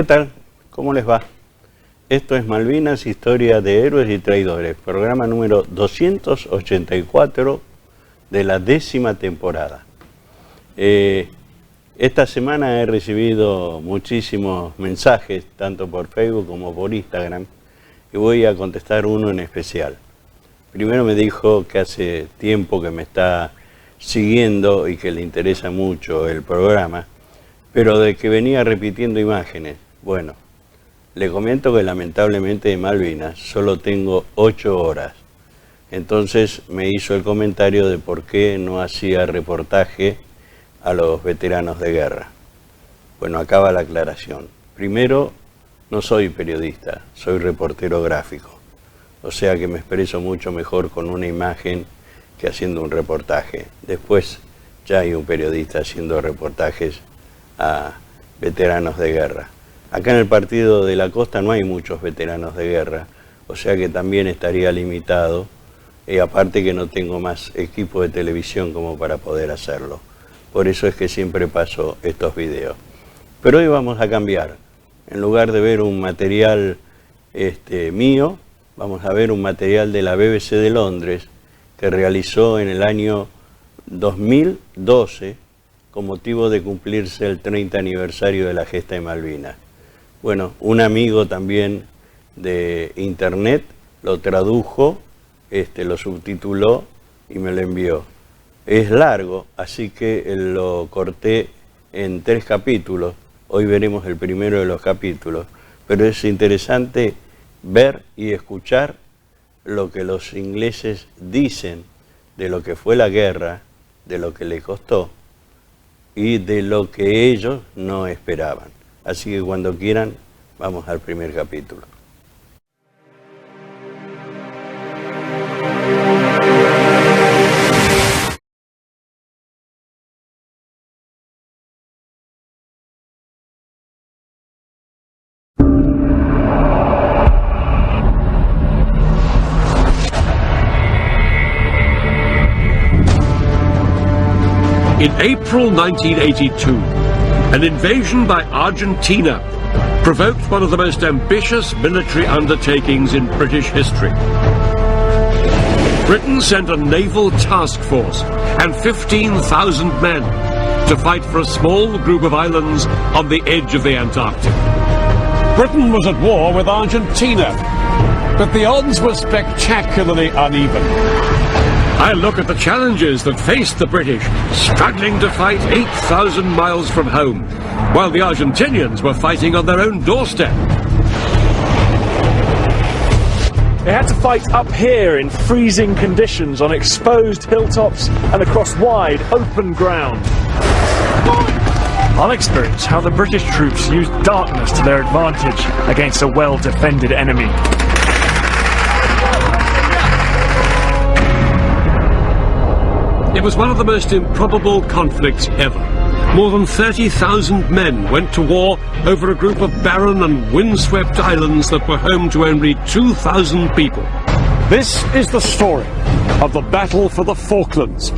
¿Qué tal? ¿Cómo les va? Esto es Malvinas Historia de Héroes y Traidores, programa número 284 de la 10ª temporada. Esta semana he recibido muchísimos mensajes, tanto por Facebook como por Instagram, y voy a contestar uno en especial. Primero me dijo que hace tiempo que me está siguiendo y que le interesa mucho el programa, pero de que venía repitiendo imágenes. Bueno, le comento que lamentablemente de Malvinas solo tengo 8 horas. Entonces me hizo el comentario de por qué no hacía reportaje a los veteranos de guerra. Bueno, acaba la aclaración. Primero, no soy periodista, soy reportero gráfico. O sea que me expreso mucho mejor con una imagen que haciendo un reportaje. Después ya hay un periodista haciendo reportajes a veteranos de guerra. Acá en el partido de la costa no hay muchos veteranos de guerra, o sea que también estaría limitado, y aparte que no tengo más equipo de televisión como para poder hacerlo. Por eso es que siempre paso estos videos. Pero hoy vamos a cambiar. En lugar de ver un material mío, vamos a ver un material de la BBC de Londres que realizó en el año 2012 con motivo de cumplirse el 30 aniversario de la gesta de Malvinas. Bueno, un amigo también de internet lo tradujo, lo subtituló y me lo envió. Es largo, así que lo corté en 3 capítulos. Hoy veremos el primero de los capítulos, pero es interesante ver y escuchar lo que los ingleses dicen de lo que fue la guerra, de lo que le costó y de lo que ellos no esperaban. Así que cuando quieran, vamos al primer capítulo. In April 1982, an invasion by Argentina provoked one of the most ambitious military undertakings in British history. Britain sent a naval task force and 15,000 men to fight for a small group of islands on the edge of the Antarctic. Britain was at war with Argentina, but the odds were spectacularly uneven. I look at the challenges that faced the British, struggling to fight 8,000 miles from home, while the Argentinians were fighting on their own doorstep. They had to fight up here in freezing conditions on exposed hilltops and across wide, open ground. I'll experience how the British troops used darkness to their advantage against a well-defended enemy. It was one of the most improbable conflicts ever. More than 30,000 men went to war over a group of barren and windswept islands that were home to only 2,000 people. This is the story of the battle for the Falklands.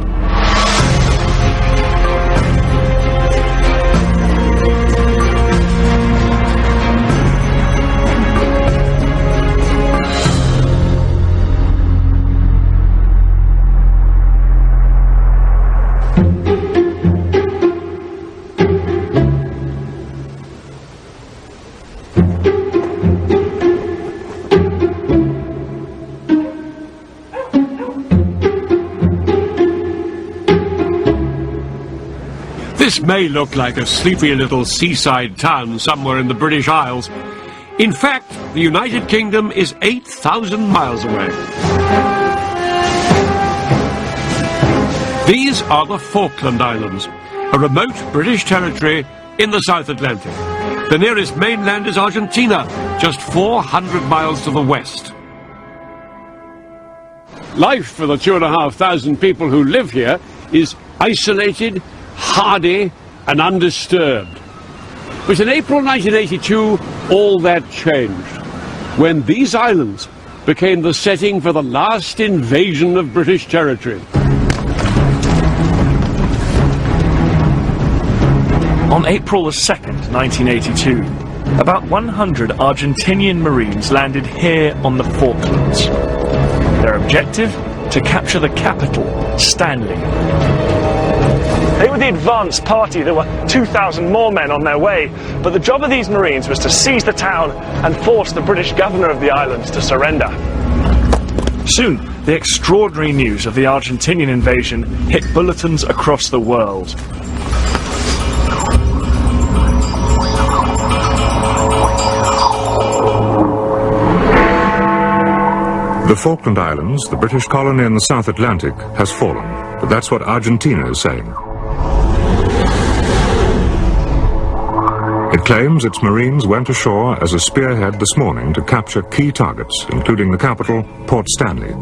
This may look like a sleepy little seaside town somewhere in the British Isles. In fact, the United Kingdom is 8,000 miles away. These are the Falkland Islands, a remote British territory in the South Atlantic. The nearest mainland is Argentina, just 400 miles to the west. Life for the 2,500 people who live here is isolated, hardy and undisturbed. But in April 1982, all that changed, when these islands became the setting for the last invasion of British territory. On April 2nd, 1982, about 100 Argentinian Marines landed here on the Falklands. Their objective? To capture the capital, Stanley. They were the advance party. There were 2,000 more men on their way, but the job of these Marines was to seize the town and force the British governor of the islands to surrender. Soon, the extraordinary news of the Argentinian invasion hit bulletins across the world. The Falkland Islands, the British colony in the South Atlantic, has fallen. But that's what Argentina is saying. It claims its Marines went ashore as a spearhead this morning to capture key targets, including the capital, Port Stanley.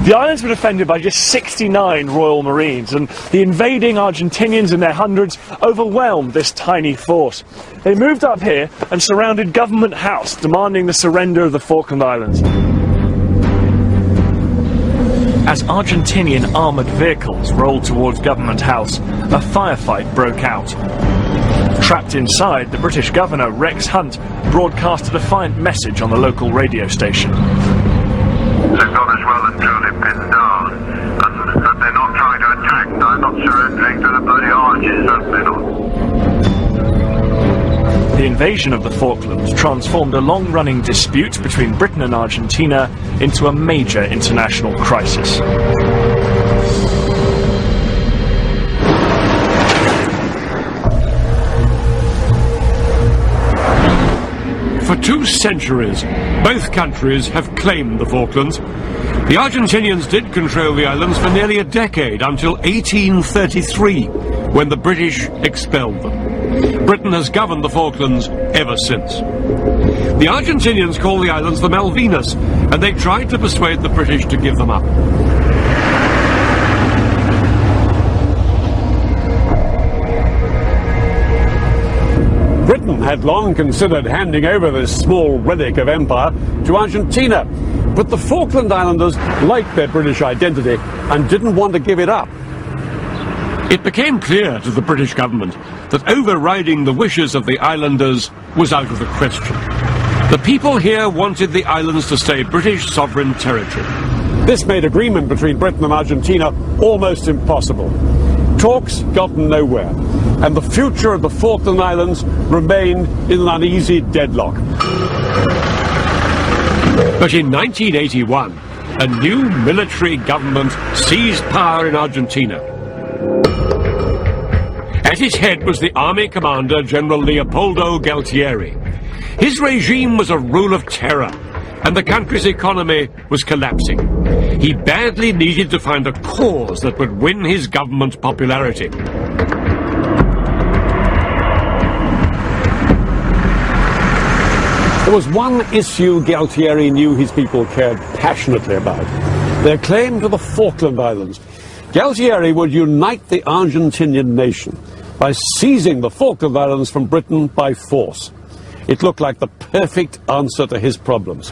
The islands were defended by just 69 Royal Marines, and the invading Argentinians in their hundreds overwhelmed this tiny force. They moved up here and surrounded Government House, demanding the surrender of the Falkland Islands. As Argentinian armoured vehicles rolled towards Government House, a firefight broke out. Trapped inside, the British governor, Rex Hunt, broadcast a defiant message on the local radio station. They've got us well and truly pinned down, and that they're not trying to attack. They're not surrendering to the bloody arches, certainly not. The invasion of the Falklands transformed a long-running dispute between Britain and Argentina into a major international crisis. For 2 centuries, both countries have claimed the Falklands. The Argentinians did control the islands for nearly a decade, until 1833, when the British expelled them. Britain has governed the Falklands ever since. The Argentinians call the islands the Malvinas, and they tried to persuade the British to give them up. Britain had long considered handing over this small relic of empire to Argentina, but the Falkland Islanders liked their British identity and didn't want to give it up. It became clear to the British government that overriding the wishes of the islanders was out of the question. The people here wanted the islands to stay British sovereign territory. This made agreement between Britain and Argentina almost impossible. Talks got nowhere, and the future of the Falkland Islands remained in an uneasy deadlock. But in 1981, a new military government seized power in Argentina. At its head was the army commander, General Leopoldo Galtieri. His regime was a rule of terror, and the country's economy was collapsing. He badly needed to find a cause that would win his government's popularity. There was one issue Galtieri knew his people cared passionately about: their claim to the Falkland Islands. Galtieri would unite the Argentinian nation by seizing the Falkland Islands from Britain by force. It looked like the perfect answer to his problems.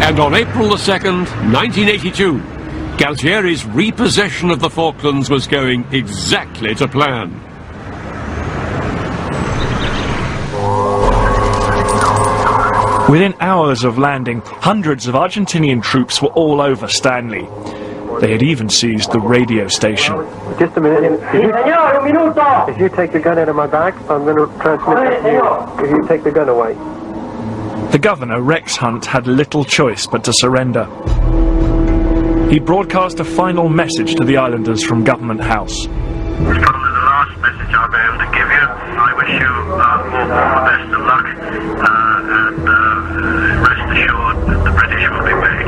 And on April the 2nd, 1982, Galtieri's repossession of the Falklands was going exactly to plan. Within hours of landing, hundreds of Argentinian troops were all over Stanley. They had even seized the radio station. Just a minute. If you take the gun out of my bag, I'm going to transmit that to you. If you take the gun away. The governor, Rex Hunt, had little choice but to surrender. He broadcast a final message to the islanders from Government House. It's probably the last message I'll be able to give you. I wish you all the best of luck, and rest assured that the British will be back.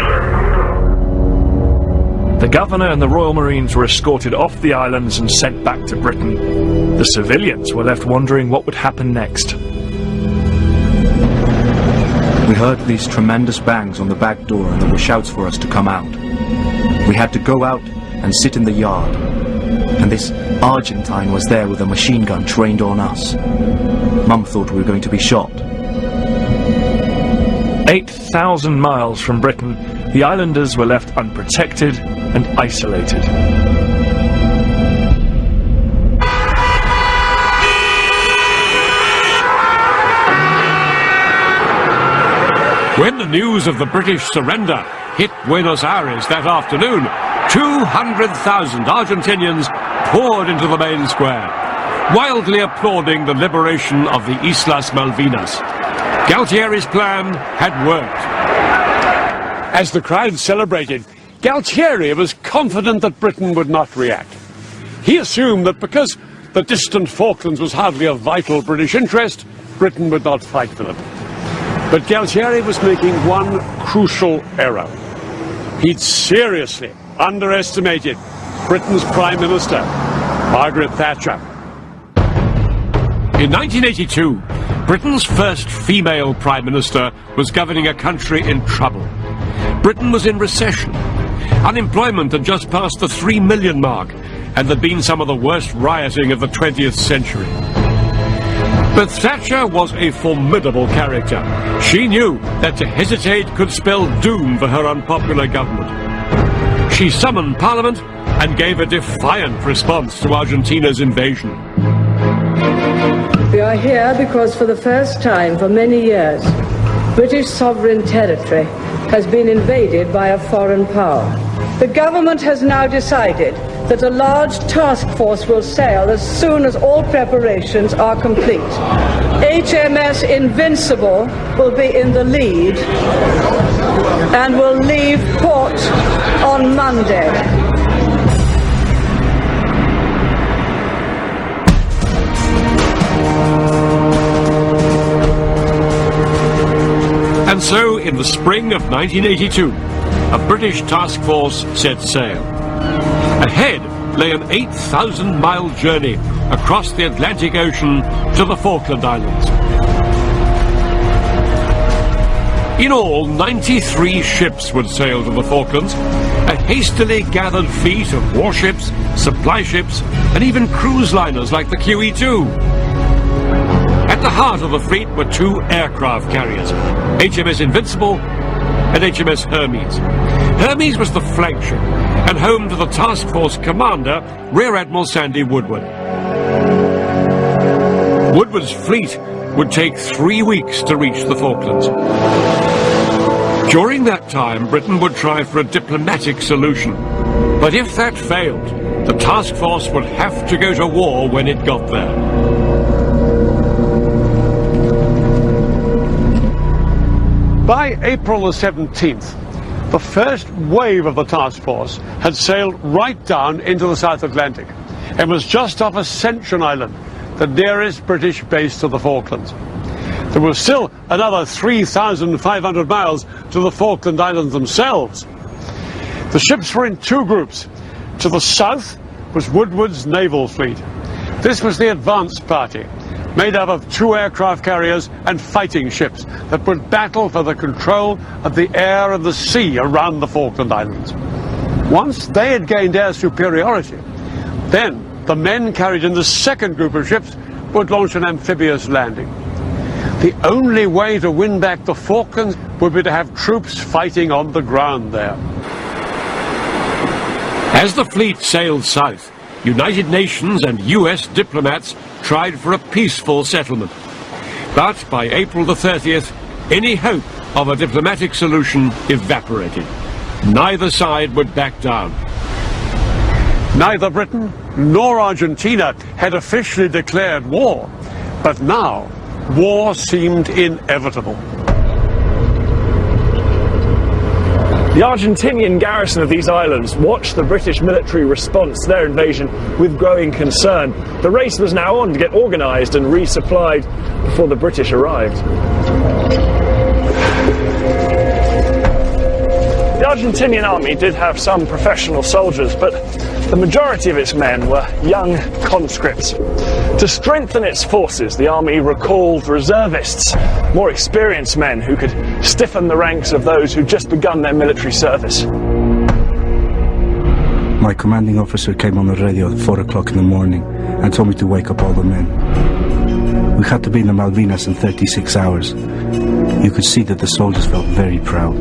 The governor and the Royal Marines were escorted off the islands and sent back to Britain. The civilians were left wondering what would happen next. We heard these tremendous bangs on the back door, and there were shouts for us to come out. We had to go out and sit in the yard, and this Argentine was there with a machine gun trained on us. Mum thought we were going to be shot. 8,000 miles from Britain, the islanders were left unprotected, and isolated. When the news of the British surrender hit Buenos Aires that afternoon, 200,000 Argentinians poured into the main square, wildly applauding the liberation of the Islas Malvinas. Galtieri's plan had worked. As the crowd celebrated, Galtieri was confident that Britain would not react. He assumed that because the distant Falklands was hardly a vital British interest, Britain would not fight for them. But Galtieri was making one crucial error. He'd seriously underestimated Britain's Prime Minister, Margaret Thatcher. In 1982, Britain's first female Prime Minister was governing a country in trouble. Britain was in recession. Unemployment had just passed the 3 million mark, and there'd been some of the worst rioting of the 20th century. But Thatcher was a formidable character. She knew that to hesitate could spell doom for her unpopular government. She summoned Parliament and gave a defiant response to Argentina's invasion. We are here because for the first time for many years, British sovereign territory has been invaded by a foreign power. The government has now decided that a large task force will sail as soon as all preparations are complete. HMS Invincible will be in the lead and will leave port on Monday. And so, in the spring of 1982, a British task force set sail. Ahead lay an 8,000-mile journey across the Atlantic Ocean to the Falkland Islands. In all, 93 ships would sail to the Falklands, a hastily gathered fleet of warships, supply ships, and even cruise liners like the QE2. At the heart of the fleet were two aircraft carriers, HMS Invincible and HMS Hermes. Hermes was the flagship and home to the task force commander, Rear Admiral Sandy Woodward. Woodward's fleet would take 3 weeks to reach the Falklands. During that time, Britain would try for a diplomatic solution. But if that failed, the task force would have to go to war when it got there. By April the 17th, the first wave of the task force had sailed right down into the South Atlantic and was just off Ascension Island, the nearest British base to the Falklands. There was still another 3,500 miles to the Falkland Islands themselves. The ships were in two groups. To the south was Woodward's naval fleet. This was the advance party, made up of two aircraft carriers and fighting ships that would battle for the control of the air and the sea around the Falkland Islands. Once they had gained air superiority, then the men carried in the second group of ships would launch an amphibious landing. The only way to win back the Falklands would be to have troops fighting on the ground there. As the fleet sailed south, United Nations and US diplomats tried for a peaceful settlement. But by April the 30th, any hope of a diplomatic solution evaporated. Neither side would back down. Neither Britain nor Argentina had officially declared war, but now war seemed inevitable. The Argentinian garrison of these islands watched the British military response to their invasion with growing concern. The race was now on to get organised and resupplied before the British arrived. The Argentinian army did have some professional soldiers, but the majority of its men were young conscripts. To strengthen its forces, the army recalled reservists, more experienced men who could stiffen the ranks of those who'd just begun their military service. My commanding officer came on the radio at 4 o'clock in the morning and told me to wake up all the men. We had to be in the Malvinas in 36 hours. You could see that the soldiers felt very proud.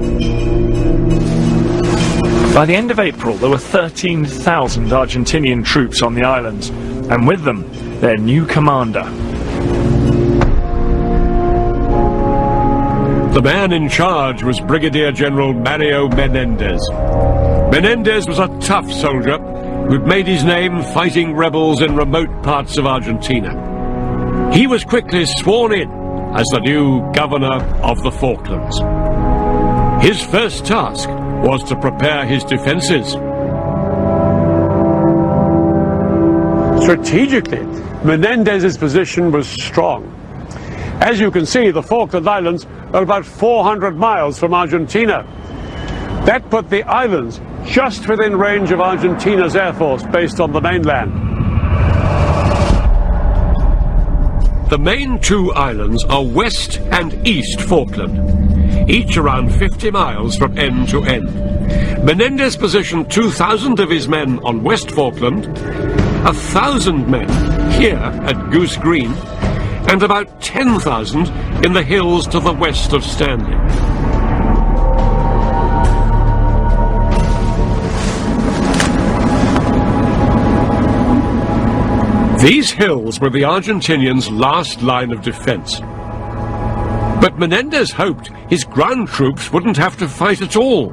By the end of April, there were 13,000 Argentinian troops on the islands, and with them, their new commander. The man in charge was Brigadier General Mario Menendez. Menendez was a tough soldier who'd made his name fighting rebels in remote parts of Argentina. He was quickly sworn in as the new governor of the Falklands. His first task was to prepare his defences. Strategically, Menendez's position was strong. As you can see, the Falkland Islands are about 400 miles from Argentina. That put the islands just within range of Argentina's air force based on the mainland. The main two islands are West and East Falkland, each around 50 miles from end to end. Menendez positioned 2,000 of his men on West Falkland, 1,000 men here at Goose Green, and about 10,000 in the hills to the west of Stanley. These hills were the Argentinians' last line of defense. But Menendez hoped his ground troops wouldn't have to fight at all.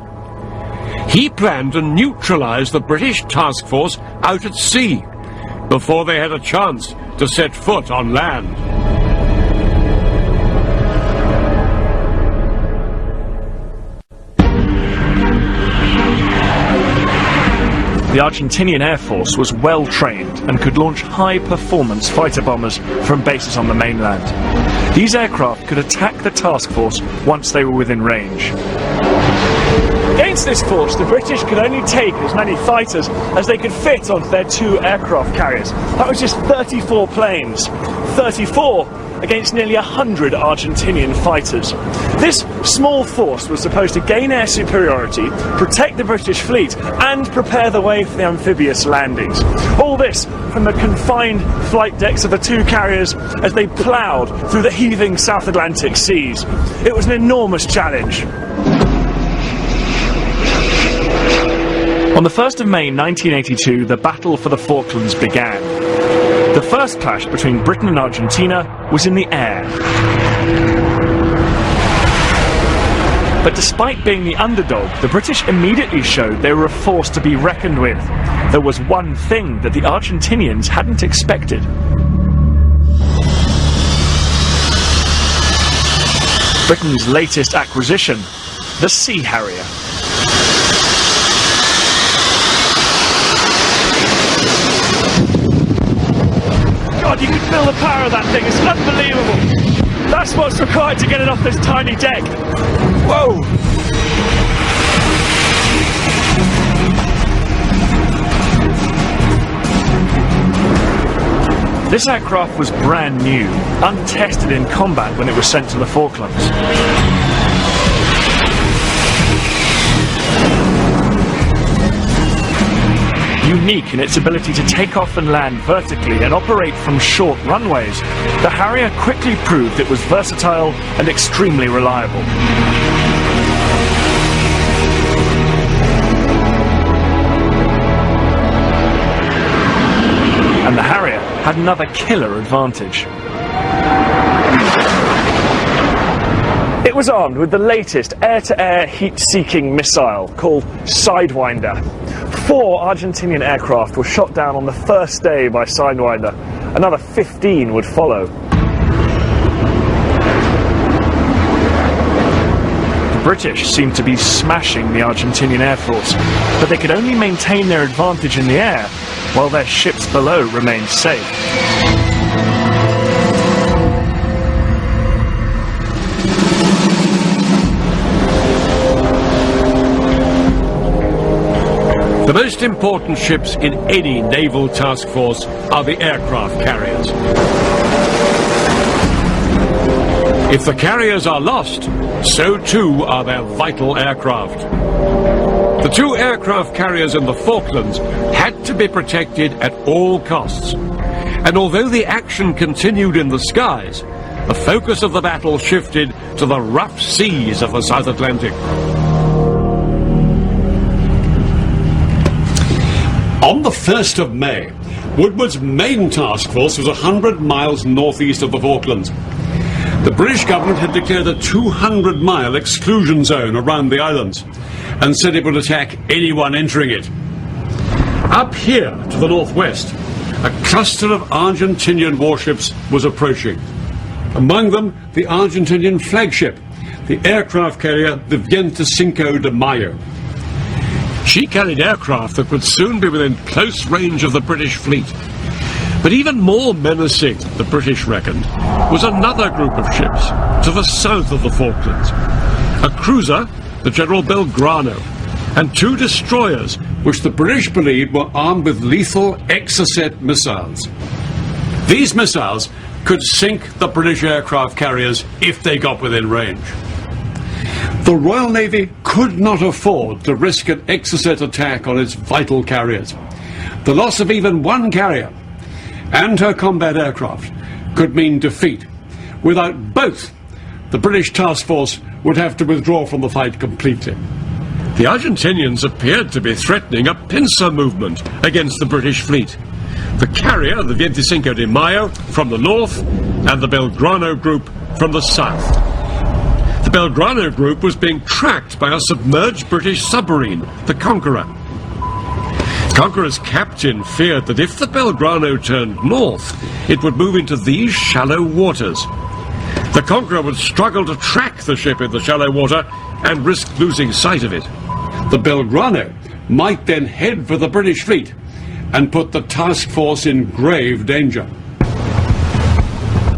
He planned to neutralize the British task force out at sea before they had a chance to set foot on land. The Argentinian Air Force was well trained and could launch high-performance fighter bombers from bases on the mainland. These aircraft could attack the task force once they were within range. Against this force, the British could only take as many fighters as they could fit onto their two aircraft carriers. That was just 34 planes. 34 against nearly 100 Argentinian fighters. This small force was supposed to gain air superiority, protect the British fleet, and prepare the way for the amphibious landings. All this from the confined flight decks of the two carriers as they ploughed through the heaving South Atlantic seas. It was an enormous challenge. On the 1st of May 1982, the Battle for the Falklands began. The first clash between Britain and Argentina was in the air. But despite being the underdog, the British immediately showed they were a force to be reckoned with. There was one thing that the Argentinians hadn't expected. Britain's latest acquisition, the Sea Harrier. God, you can feel the power of that thing, it's unbelievable. That's what's required to get it off this tiny deck. Whoa! This aircraft was brand new, untested in combat when it was sent to the Falklands. Unique in its ability to take off and land vertically and operate from short runways, the Harrier quickly proved it was versatile and extremely reliable. And the Harrier had another killer advantage. It was armed with the latest air-to-air heat-seeking missile called Sidewinder. 4 Argentinian aircraft were shot down on the first day by Sidewinder. Another 15 would follow. The British seemed to be smashing the Argentinian Air Force, but they could only maintain their advantage in the air while their ships below remained safe. The most important ships in any naval task force are the aircraft carriers. If the carriers are lost, so too are their vital aircraft. The 2 aircraft carriers in the Falklands had to be protected at all costs. And although the action continued in the skies, the focus of the battle shifted to the rough seas of the South Atlantic. On the 1st of May, Woodward's main task force was 100 miles northeast of the Falklands. The British government had declared a 200-mile exclusion zone around the islands and said it would attack anyone entering it. Up here to the northwest, a cluster of Argentinian warships was approaching. Among them, the Argentinian flagship, the aircraft carrier the 25 de Mayo. She carried aircraft that would soon be within close range of the British fleet. But even more menacing, the British reckoned, was another group of ships to the south of the Falklands. A cruiser, the General Belgrano, and 2 destroyers, which the British believed were armed with lethal Exocet missiles. These missiles could sink the British aircraft carriers if they got within range. The Royal Navy could not afford to risk an Exocet attack on its vital carriers. The loss of even one carrier and her combat aircraft could mean defeat. Without both, the British task force would have to withdraw from the fight completely. The Argentinians appeared to be threatening a pincer movement against the British fleet. The carrier, the 25 de Mayo, from the north, and the Belgrano group from the south. The Belgrano group was being tracked by a submerged British submarine, the Conqueror. Conqueror's captain feared that if the Belgrano turned north, it would move into these shallow waters. The Conqueror would struggle to track the ship in the shallow water and risk losing sight of it. The Belgrano might then head for the British fleet and put the task force in grave danger.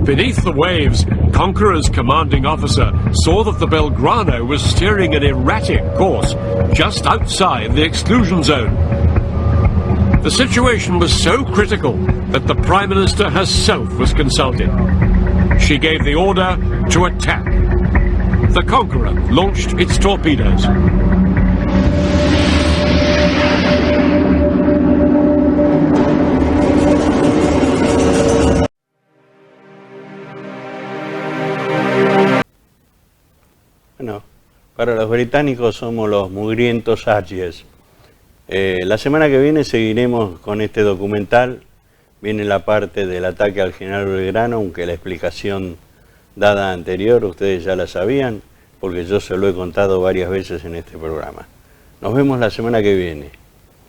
Beneath the waves, Conqueror's commanding officer saw that the Belgrano was steering an erratic course just outside the exclusion zone. The situation was so critical that the Prime Minister herself was consulted. She gave the order to attack. The Conqueror launched its torpedoes. Bueno, para los británicos somos los mugrientos Argies. La semana que viene seguiremos con este documental. Viene la parte del ataque al general Belgrano, aunque la explicación dada anterior ustedes ya la sabían, porque yo se lo he contado varias veces en este programa. Nos vemos la semana que viene.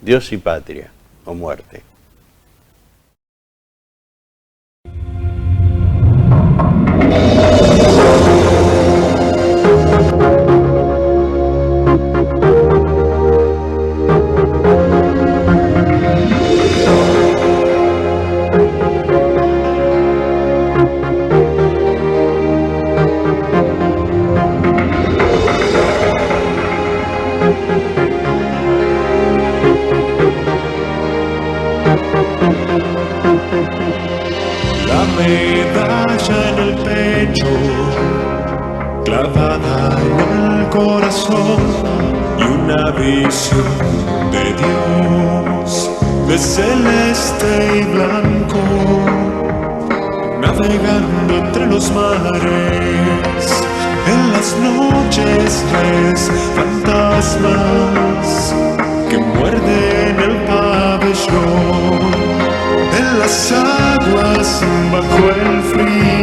Dios y patria, o muerte. Medalla en el pecho, clavada en el corazón, y una visión de Dios, de celeste y blanco, navegando entre los mares. En las noches ves fantasmas que muerden el pabellón. En las aguas bajo el frío